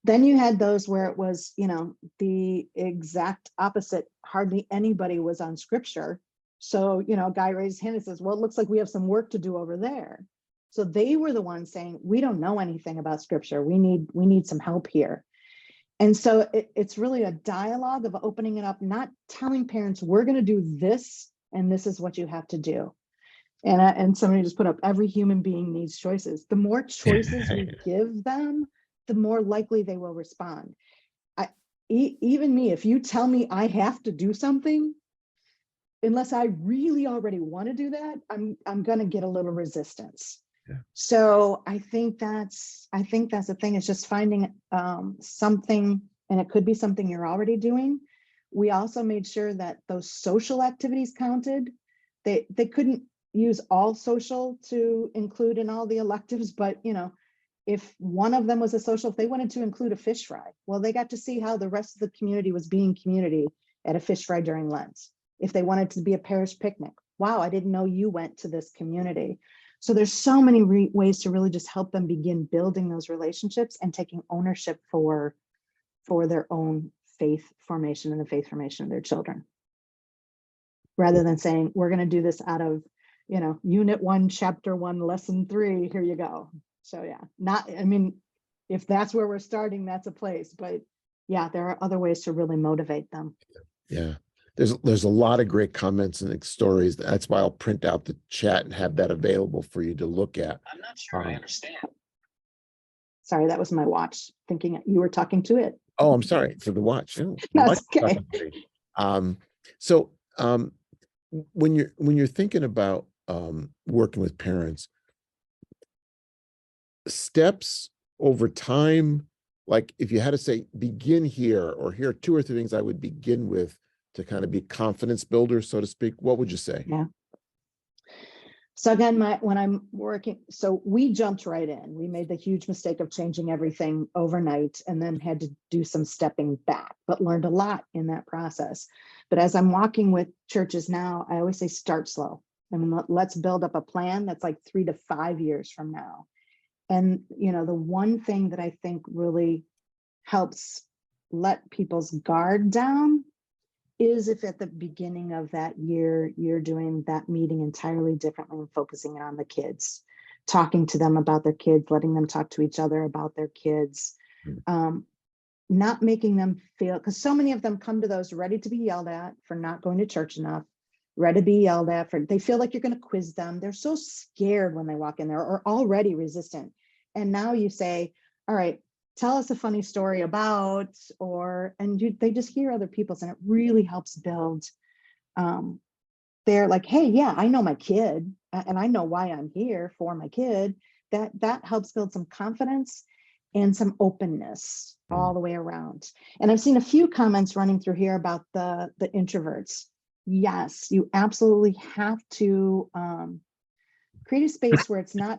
Then you had those where it was, you know, the exact opposite. Hardly anybody was on scripture. So, you know, a guy raised his hand and says, well, it looks like we have some work to do over there. So they were the ones saying, we don't know anything about scripture. We need some help here. And so it's really a dialogue of opening it up, not telling parents, we're going to do this, and this is what you have to do. And somebody just put up, every human being needs choices. The more choices we give them, the more likely they will respond. Even me, if you tell me I have to do something, unless I really already want to do that, I'm going to get a little resistance. Yeah. So I think that's the thing, is just finding something, and it could be something you're already doing. We also made sure that those social activities counted. They couldn't use all social to include in all the electives, but you know, if one of them was a social, if they wanted to include a fish fry, well, they got to see how the rest of the community was being community at a fish fry during Lent. If they wanted to be a parish picnic, wow, I didn't know you went to this community. So there's so many ways to really just help them begin building those relationships and taking ownership for their own faith formation and the faith formation of their children, rather than saying, we're going to do this out of, unit 1, chapter 1, lesson 3, here you go. So yeah, if that's where we're starting, that's a place, but yeah, there are other ways to really motivate them. Yeah. There's a lot of great comments and stories. That's why I'll print out the chat and have that available for you to look at. I'm not sure I understand. Sorry, that was my watch thinking you were talking to it. Oh, I'm sorry for the watch. Oh, That's okay. So when you're thinking about working with parents, steps over time, like if you had to say begin here, or here are 2 or 3 things I would begin with to kind of be confidence builders, so to speak, what would you say? Yeah. So again, when I'm working, so we jumped right in. We made the huge mistake of changing everything overnight and then had to do some stepping back, but learned a lot in that process. But as I'm walking with churches now, I always say start slow. I mean, let's build up a plan that's like 3 to 5 years from now. And, the one thing that I think really helps let people's guard down is if at the beginning of that year, you're doing that meeting entirely differently and focusing on the kids, talking to them about their kids, letting them talk to each other about their kids, not making them feel, because so many of them come to those ready to be yelled at for not going to church enough, ready to be yelled at for, they feel like you're going to quiz them. They're so scared when they walk in there or already resistant. And now you say, all right, tell us a funny story about, they just hear other people's, and it really helps build. They're like, hey, yeah, I know my kid and I know why I'm here for my kid. That helps build some confidence and some openness all the way around. And I've seen a few comments running through here about the introverts. Yes, you absolutely have to create a space where it's not,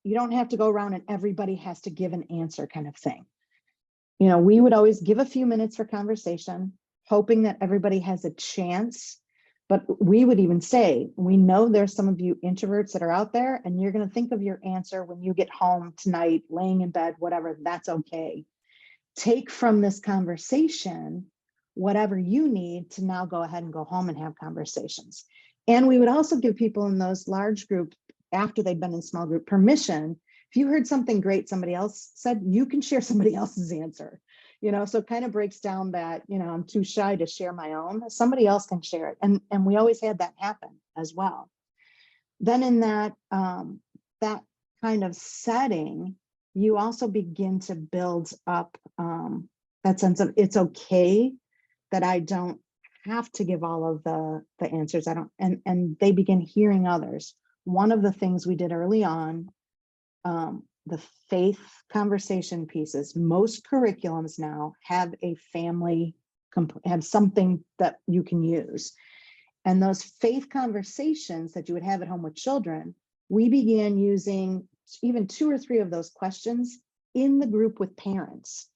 you don't have to go around and everybody has to give an answer kind of thing. We would always give a few minutes for conversation, hoping that everybody has a chance. But we would even say, we know there's some of you introverts that are out there, and you're going to think of your answer when you get home tonight, laying in bed, whatever, that's okay. Take from this conversation whatever you need to now go ahead and go home and have conversations. And we would also give people in those large groups, after they've been in small group, permission. If you heard something great somebody else said, you can share somebody else's answer. So it kind of breaks down that, I'm too shy to share my own. Somebody else can share it. And we always had that happen as well. Then in that kind of setting, you also begin to build up that sense of it's okay that I don't have to give all of the answers. I don't, and they begin hearing others. One of the things we did early on, the faith conversation pieces, most curriculums now have a family, have something that you can use. And those faith conversations that you would have at home with children, we began using even 2 or 3 of those questions in the group with parents,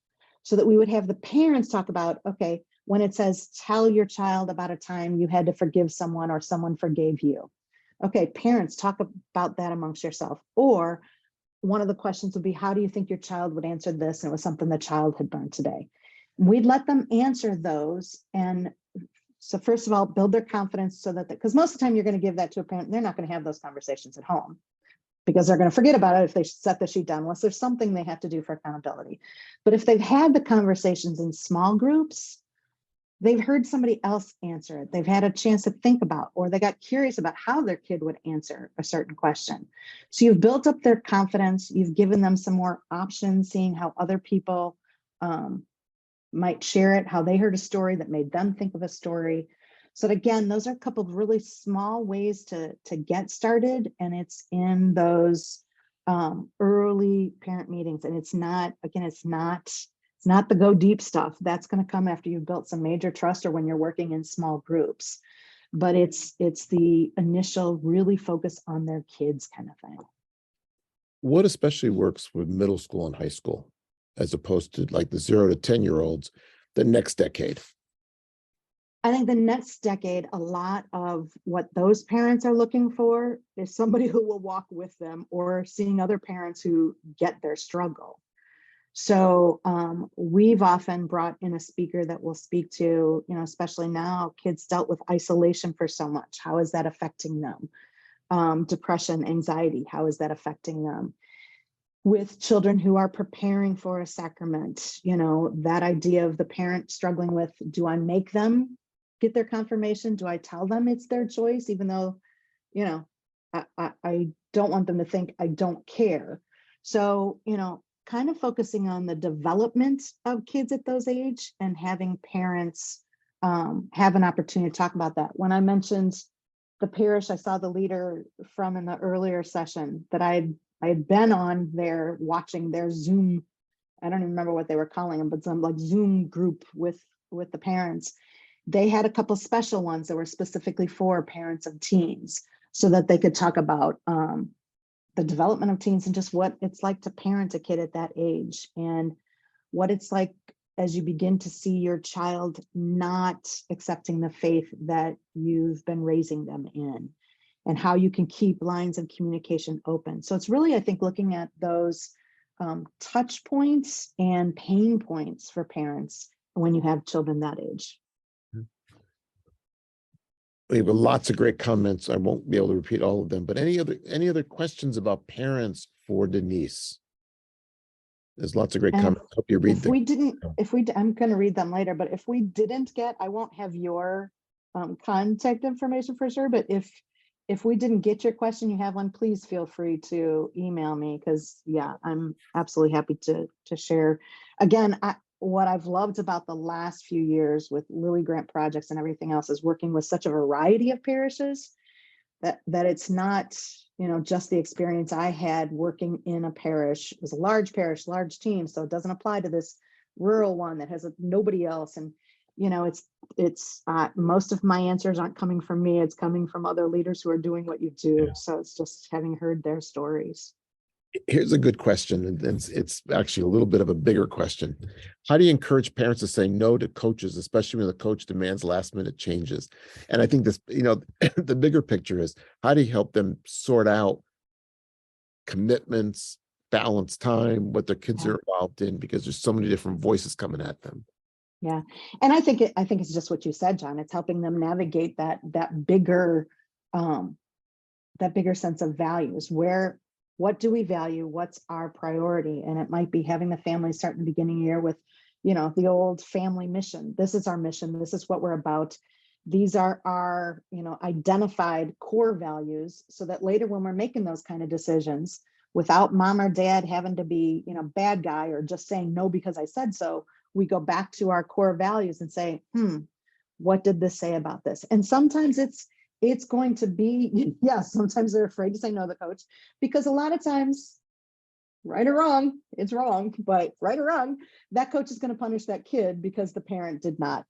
so that we would have the parents talk about, okay, when it says, tell your child about a time you had to forgive someone or someone forgave you. Okay, parents, talk about that amongst yourself. Or one of the questions would be, how do you think your child would answer this? And it was something the child had learned today. We'd let them answer those. And so first of all, build their confidence so that, because most of the time you're going to give that to a parent, they're not going to have those conversations at home because they're going to forget about it if they set the sheet down, unless there's something they have to do for accountability. But if they've had the conversations in small groups, they've heard somebody else answer it. They've had a chance to think about, or they got curious about how their kid would answer a certain question. So you've built up their confidence. You've given them some more options, seeing how other people might share it, how they heard a story that made them think of a story. So again, those are a couple of really small ways to get started. And it's in those early parent meetings. And it's not the go deep stuff. That's going to come after you've built some major trust or when you're working in small groups. But it's the initial really focus on their kids kind of thing. What especially works with middle school and high school, as opposed to like the 0 to 10-year-olds, the next decade? I think the next decade, a lot of what those parents are looking for is somebody who will walk with them, or seeing other parents who get their struggle. So we've often brought in a speaker that will speak to, especially now, kids dealt with isolation for so much. How is that affecting them? Depression, anxiety, how is that affecting them? With children who are preparing for a sacrament, that idea of the parent struggling with, do I make them get their confirmation? Do I tell them it's their choice, even though, I don't want them to think I don't care. So, kind of focusing on the development of kids at those age, and having parents have an opportunity to talk about that. When I mentioned the parish I saw the leader from in the earlier session, that I had been on there watching their Zoom, I don't even remember what they were calling them, but some like Zoom group with the parents. They had a couple special ones that were specifically for parents of teens, so that they could talk about the development of teens and just what it's like to parent a kid at that age, and what it's like as you begin to see your child not accepting the faith that you've been raising them in, and how you can keep lines of communication open. So it's really, I think, looking at those touch points and pain points for parents when you have children that age. We have lots of great comments. I won't be able to repeat all of them, but any other questions about parents for Denise? There's lots of great And comments. Hope you read if them. I'm going to read them later, but if we didn't get, I won't have your contact information for sure, but if we didn't get your question, you have one, please feel free to email me, because I'm absolutely happy to share. Again, what I've loved about the last few years with Lilly Grant projects and everything else is working with such a variety of parishes, that it's not, just the experience I had working in a parish. It was a large parish, large team, so it doesn't apply to this rural one that has nobody else. And it's most of my answers aren't coming from me, it's coming from other leaders who are doing what you do. So it's just having heard their stories. Here's a good question, and it's actually a little bit of a bigger question. How do you encourage parents to say no to coaches, especially when the coach demands last minute changes? And I think this, the bigger picture is, how do you help them sort out commitments, balance time, what their kids are involved in, because there's so many different voices coming at them. Yeah. And I think it's just what you said, John. It's helping them navigate that bigger sense of values. What do we value? What's our priority? And it might be having the family start in the beginning of the year with, the old family mission. This is our mission. This is what we're about. These are our, identified core values, so that later when we're making those kind of decisions, without mom or dad having to be, bad guy or just saying no because I said so, we go back to our core values and say, what did this say about this? And sometimes it's going to be, sometimes they're afraid to say no to the coach, because a lot of times, right or wrong, it's wrong, but right or wrong, that coach is going to punish that kid because the parent did not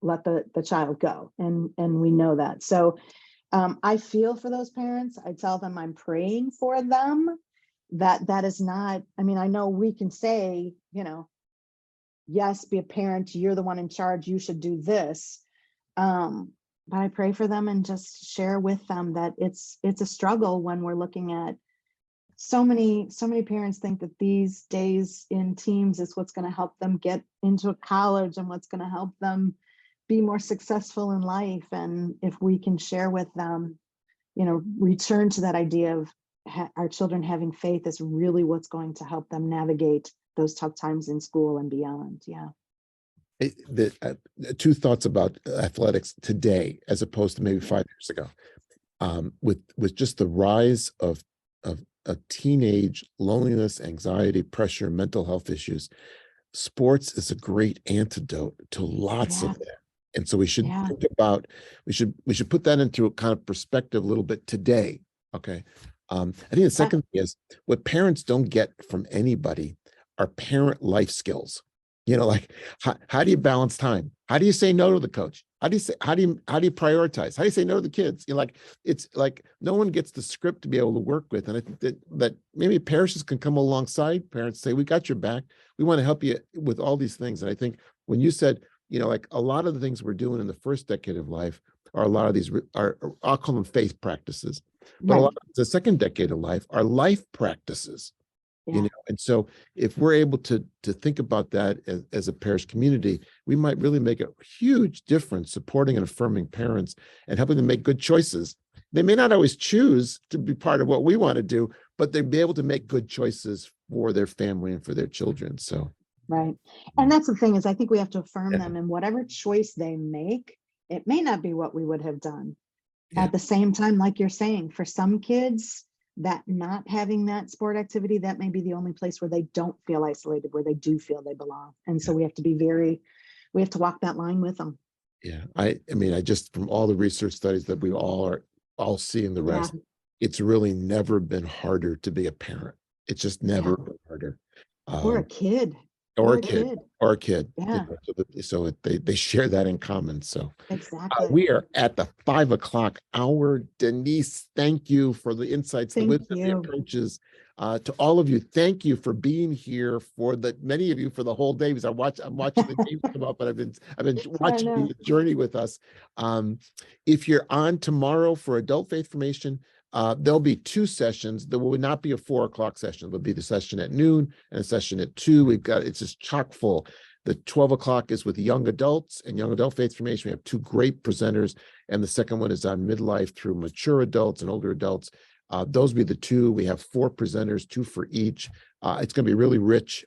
let the child go. And we know that. So I feel for those parents. I tell them I'm praying for them. That is not, I know we can say, yes, be a parent, you're the one in charge, you should do this. But I pray for them and just share with them that it's a struggle when we're looking at so many parents think that these days in teams is what's going to help them get into a college and what's going to help them be more successful in life. And if we can share with them, return to that idea of our children having faith is really what's going to help them navigate those tough times in school and beyond. Two thoughts about athletics today as opposed to maybe 5 years ago. With just the rise of a teenage loneliness, anxiety, pressure, mental health issues, sports is a great antidote to lots of that. And so we should think about, we should put that into a kind of perspective a little bit today. Okay. I think the second thing is, what parents don't get from anybody are parent life skills. Like how do you balance time? How do you say no to the coach? How do you prioritize? How do you say no to the kids? It's like no one gets the script to be able to work with. And I think that maybe parishes can come alongside parents, say, we got your back. We want to help you with all these things. And I think when you said, like a lot of the things we're doing in the first decade of life are a lot of these are, I'll call them faith practices, but a Right. lot of the second decade of life are life practices. Yeah. And so if we're able to think about that as a parish community, we might really make a huge difference supporting and affirming parents and helping them make good choices. They may not always choose to be part of what we want to do, but they'll be able to make good choices for their family and for their children. So, Right. And that's the thing, is I think we have to affirm yeah, them in whatever choice they make. It may not be what we would have done. yeah, At the same time, like you're saying, for some kids, that not having that sport activity, that may be the only place where they don't feel isolated, where they do feel they belong. And so we have to be we have to walk that line with them. yeah. I mean, I just, from all the research studies that we all see in the Yeah. rest, it's really never been harder to be a parent. It's just never Yeah. been harder. Or a Um, kid. or Or a a kid, kid. or a kid. Yeah, They share that in common. So exactly. we are at the 5 o'clock hour. Denise, thank you for the insights, the Thank wisdom, the you. approaches. To all of you, thank you for being here, for the many of you for the whole day, because I'm watching the names come up, but I've been watching know. you journey with us. If you're on tomorrow for adult faith formation, there'll be 2 sessions. There will not be a 4 o'clock session. There'll be the session at noon and a session at 2. It's just chock full. The 12 o'clock is with young adults and young adult faith formation. We have 2 great presenters. And the second one is on midlife through mature adults and older adults. Those will be the 2. We have 4 presenters, 2 for each. It's going to be really rich.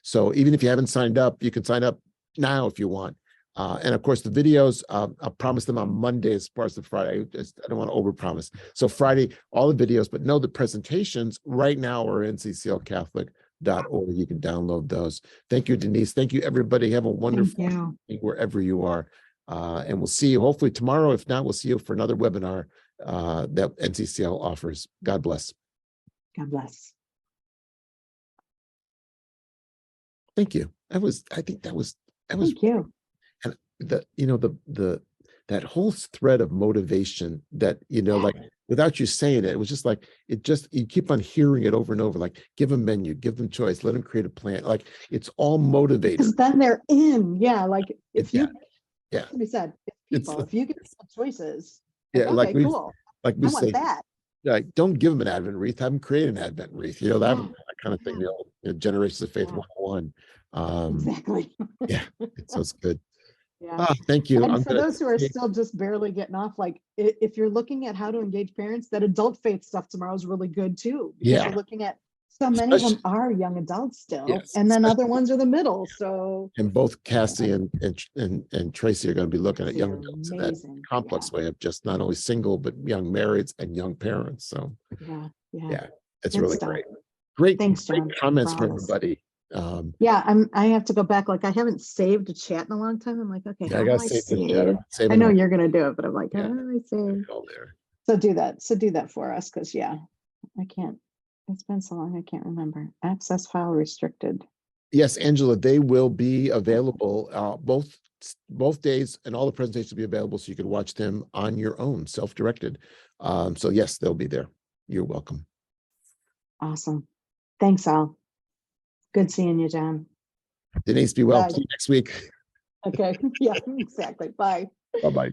So even if you haven't signed up, you can sign up now if you want. And of course, the videos, I'll promise them on Monday as far as the Friday. I don't want to overpromise. So Friday, all the videos, but no, the presentations right now are NCCLCatholic.org. You can download those. Thank you, Denise. Thank you, everybody. Have a wonderful evening wherever you are. And we'll see you hopefully tomorrow. If not, we'll see you for another webinar that NCCL offers. God bless. God bless. Thank you. I think that was Thank you. and that whole thread of motivation that like without you saying it, it was just like you keep on hearing it over and over, like give them menu, give them choice, let them create a plan, like it's all motivated. Because then they're in. Yeah, like if you we said, if you give them choices, like, okay, cool, we I want say, that. like, don't give them an Advent wreath, have them create an Advent wreath, that kind of thing, the old Generations of Faith 101. Exactly. Yeah, it's good. Yeah. Thank you. And for those who are still just barely getting off, like if you're looking at how to engage parents, that adult faith stuff tomorrow is really good too, because you're looking at so many of them are young adults still, and then other ones are the middle. So, and both Cassie and Tracy are going to be looking at young adults in that complex way of just not only single but young marrieds and young parents. So it's really great. Thanks, John. Great comments from everybody. I have to go back. Like I haven't saved a chat in a long time. I'm like, okay, how do I save? I know you're gonna do it, but I'm like, how do I save? So do that for us, because I can't. It's been so long, I can't remember. Access file restricted. Yes, Angela, they will be available both days, and all the presentations will be available, so you can watch them on your own, self-directed. So yes, they'll be there. You're welcome. Awesome. Thanks, Al. Good seeing you, John. Denise, be well. See you next week. Okay. Yeah, exactly. Bye. Bye-bye.